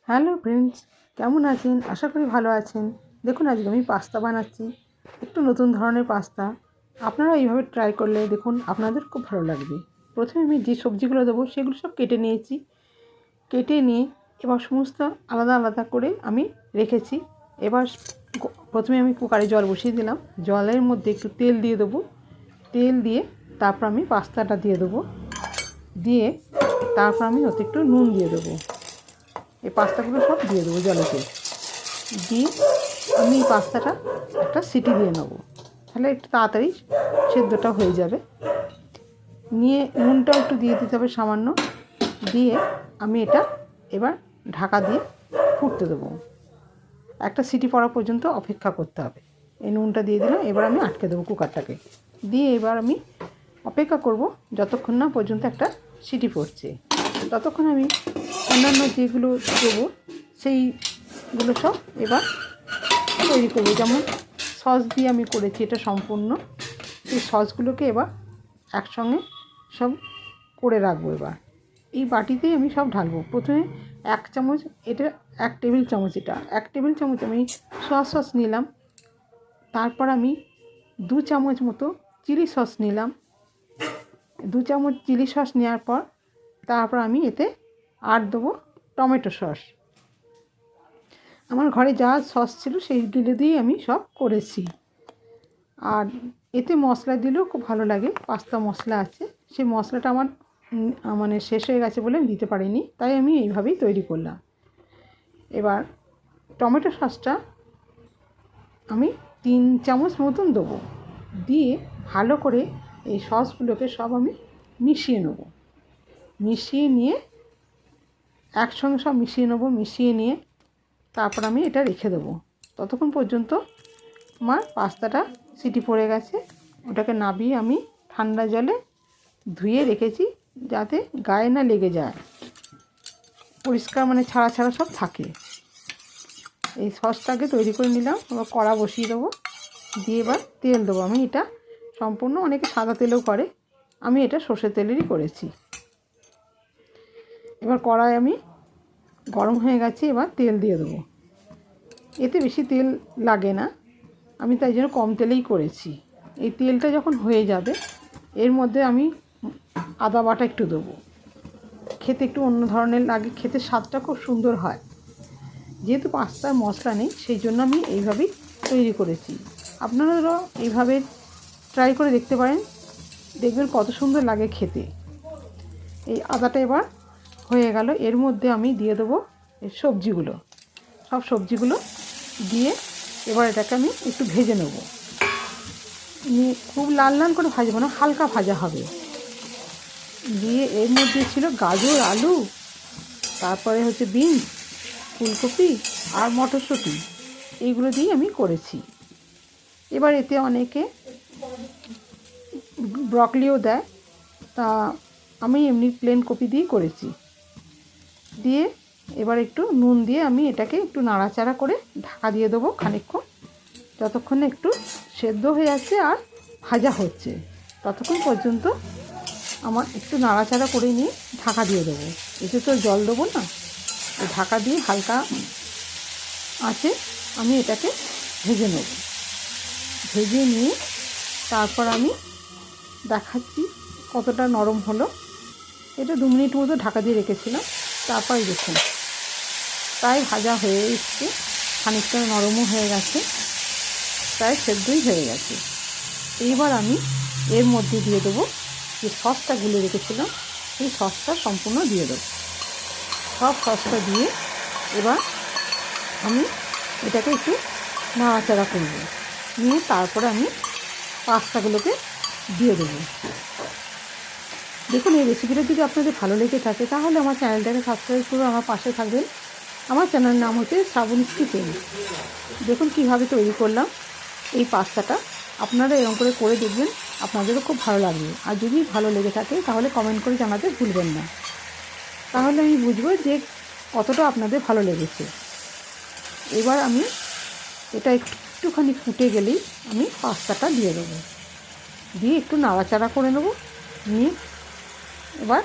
Hello friends, কেমন আছেন? আশা করি ভালো আছেন। দেখুন, আজকে আমি পাস্তা বানাচ্ছি, একটু নতুন ধরনের পাস্তা। আপনারা এইভাবে ট্রাই করলে দেখুন আপনাদের খুব ভালো লাগবে। প্রথমে আমি যে সবজিগুলো দেবো সেগুলো সব কেটে নিয়েছি। কেটে নিয়ে এবার সমস্ত আলাদা আলাদা করে আমি রেখেছি। এবার প্রথমে আমি কুকারে জল বসিয়ে দিলাম। জলের মধ্যে একটু তেল দিয়ে দেবো। তেল দিয়ে তারপর আমি পাস্তাটা দিয়ে দেবো। দিয়ে তারপর আমি ওতে একটু নুন দিয়ে দেবো। এই পাস্তাগুলো সব দিয়ে দেবো জলেতে। দিয়ে আমি এই পাস্তাটা একটা সিটি দিয়ে নেবো, তাহলে একটু তাড়াতাড়ি সেদ্ধটা হয়ে যাবে। নিয়ে নুনটাও একটু দিয়ে দিতে হবে সামান্য। দিয়ে আমি এটা এবার ঢাকা দিয়ে ফুটতে দেবো। একটা সিটি পড়া পর্যন্ত অপেক্ষা করতে হবে। এই নুনটা দিয়ে দিলাম। এবার আমি আটকে দেবো কুকারটাকে। দিয়ে এবার আমি অপেক্ষা করব যতক্ষণ না পর্যন্ত একটা সিটি পড়ছে। ততক্ষণ আমি অন্যান্য যেগুলো দেবো সেইগুলো সব এবার তৈরি করবো। যেমন সস দিয়ে আমি করেছি এটা সম্পূর্ণ। এই সসগুলোকে এবার একসঙ্গে সব করে রাখবো। এবার এই বাটিতেই আমি সব ঢালবো। প্রথমে 1 চামচ, এটা 1 টেবিল চামচ, এটা 1 টেবিল চামচ আমি সোয়া সস নিলাম। তারপর আমি 2 চামচ মতো চিলি সস নিলাম। 2 চামচ চিলি সস নেওয়ার পর তারপর আমি এতে আর দেবো টমেটো সস। আমার ঘরে যা সস ছিল সেইগুলো দিয়েই আমি সব করেছি। আর এতে মশলা দিলেও খুব ভালো লাগে। পাস্তা মশলা আছে, সেই মশলাটা আমার মানে শেষ হয়ে গেছে বলে আমি দিতে পারিনি, তাই আমি এইভাবেই তৈরি করলাম। এবার টমেটো সসটা আমি 3 চামচ মতন দেবো। দিয়ে ভালো করে এই সসগুলোকে সব আমি মিশিয়ে নেব। মিশিয়ে নিয়ে একসঙ্গে সব মিশিয়ে নেব। মিশিয়ে নিয়ে তারপর আমি এটা রেখে দেবো। ততক্ষণ পর্যন্ত আমার পাস্তাটা সিটি পড়ে গেছে। ওটাকে নামিয়ে আমি ঠান্ডা জলে ধুয়ে রেখেছি, যাতে গায়ে না লেগে যায়, পরিষ্কার মানে ছাড়া ছাড়া সব থাকে। এই সসটাকে তৈরি করে নিলাম। এবার কড়া বসিয়ে দেবো। দিয়ে এবার তেল দেবো। আমি এটা সম্পূর্ণ, অনেকে সাদা তেলেও করে, আমি এটা সর্ষের তেলেরই করেছি। এবার কড়াই আমি গরম হয়ে গেছে, এবার তেল দিয়ে দেবো। এতে বেশি তেল লাগে না, আমি তাই জন্য কম তেলেই করেছি। এই তেলটা যখন হয়ে যাবে এর মধ্যে আমি আদা বাটা একটু দেবো। খেতে একটু অন্য ধরনের লাগে, খেতে স্বাদটা খুব সুন্দর হয়। যেহেতু পাস্তায় মশলা নেই সেই জন্য আমি এইভাবেই তৈরি করেছি। আপনারাও এইভাবে ট্রাই করে দেখতে পারেন, দেখবেন কত সুন্দর লাগে খেতে। এই আদাটা এবার হয়ে গেল। এর মধ্যে আমি দিয়ে দেবো এই সবজিগুলো। সব সবজিগুলো দিয়ে এবার এটাকে আমি একটু ভেজে নেব। খুব লাল লাল করে ভাজবো না, হালকা ভাজা হবে। দিয়ে এর মধ্যে ছিল গাজর, আলু, তারপরে হচ্ছে বিনস, ফুলকপি আর মটরশুঁটি, এইগুলো দিয়ে আমি করেছি। এবার এতে অনেকে ব্রকলিও দেয়, তা আমি এমনি প্লেন কপি দিয়েই করেছি। দিয়ে এবার একটু নুন দিয়ে আমি এটাকে একটু নাড়াচাড়া করে ঢাকা দিয়ে দেবো খানিকক্ষণ, যতক্ষণে একটু সেদ্ধ হয়ে যাচ্ছে আর ভাজা হচ্ছে ততক্ষণ পর্যন্ত আমার একটু নাড়াচাড়া করে নিয়ে ঢাকা দিয়ে দেবো। এতে তো জল দেবো না, এই ঢাকা দিয়ে হালকা আঁচে আমি এটাকে ভেজে নেব। ভেজে নিয়ে তারপর আমি দেখাচ্ছি কতটা নরম হলো। এটা 2 মিনিট মতো ঢাকা দিয়ে রেখেছিলাম। তারপরে দেখুন প্রায় ভাজা হয়ে এসছে, খানিকটা নরমও হয়ে গেছে, প্রায় সেদ্ধই হয়ে গেছে। এইবার আমি এর মধ্যে দিয়ে দেবো যে সসটা গুলে রেখেছিলাম, সেই সসটা সম্পূর্ণ দিয়ে দেবো। সব সসটা দিয়ে এবার আমি এটাকে একটু নাড়াচাড়া করব। নিয়ে তারপরে আমি পাস্তাগুলোকে দিয়ে দেবো। দেখুন, এই রেসিপিটা যদি আপনাদের ভালো লেগে থাকে তাহলে আমার চ্যানেলটাকে সাবস্ক্রাইব করে আমার পাশে থাকবেন। আমার চ্যানেলের নাম হচ্ছে শ্রাবণীস কিচেন। দেখুন কীভাবে তৈরি করলাম এই পাস্তাটা। আপনারা এরকম করে দেখবেন, আপনাদেরও খুব ভালো লাগবে। আর যদি ভালো লেগে থাকে তাহলে কমেন্ট করে জানাতে ভুলবেন না, তাহলে আমি বুঝবো যে কতটা আপনাদের ভালো লেগেছে। এবার আমি এটা একটুখানি ফুটে গেলেই আমি পাস্তাটা দিয়ে দেবো। দিয়ে একটু নাড়াচাড়া করে নেব। নিয়ে এবার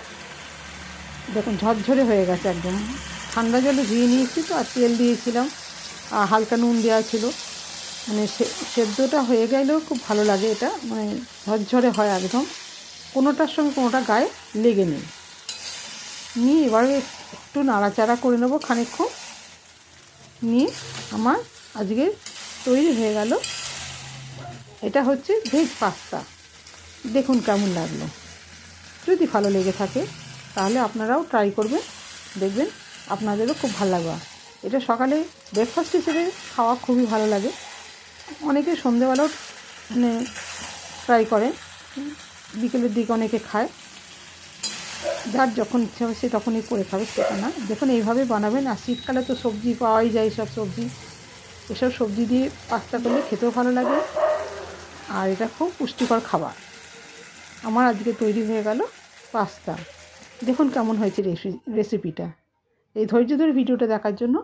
দেখুন ঝরঝরে হয়ে গেছে একদম, ঠান্ডা জলে ধুয়ে নিয়েছি তো, আর তেল দিয়েছিলাম আর হালকা নুন দেওয়া ছিল। মানে সেদ্ধটা হয়ে গেলেও খুব ভালো লাগে, এটা মানে ঝরঝরে হয় একদম, কোনোটার সঙ্গে কোনোটা গায়ে লেগে নেই। নিয়ে এবারে একটু নাড়াচাড়া করে নেবো খানিকক্ষণ, নিয়ে আমার আজকে তৈরি হয়ে গেল। এটা হচ্ছে ভেজ পাস্তা। দেখুন কেমন লাগলো। যদি ভালো লেগে থাকে তাহলে আপনারাও ট্রাই করবেন, দেখবেন আপনাদেরও খুব ভালো লাগবে। এটা সকালে ব্রেকফাস্ট হিসেবে খাওয়া খুবই ভালো লাগে। অনেকে সন্ধেবেলাও মানে ট্রাই করে, বিকেলের দিকে অনেকে খায়, যার যখন ইচ্ছা হবে সে তখনই করে খাবে, সেটা না। দেখুন এইভাবে বানাবেন। আর শীতকালে তো সবজি পাওয়াই যায়, সব সবজি, এসব সবজি দিয়ে পাস্তা করলে খেতেও ভালো লাগে, আর এটা খুব পুষ্টিকর খাবার। আমার আজকে তৈরি হয়ে গেল পাস্তা। দেখুন কেমন হয়েছে রেসিপিটা। এই ধৈর্য ধরে ভিডিওটা দেখার জন্য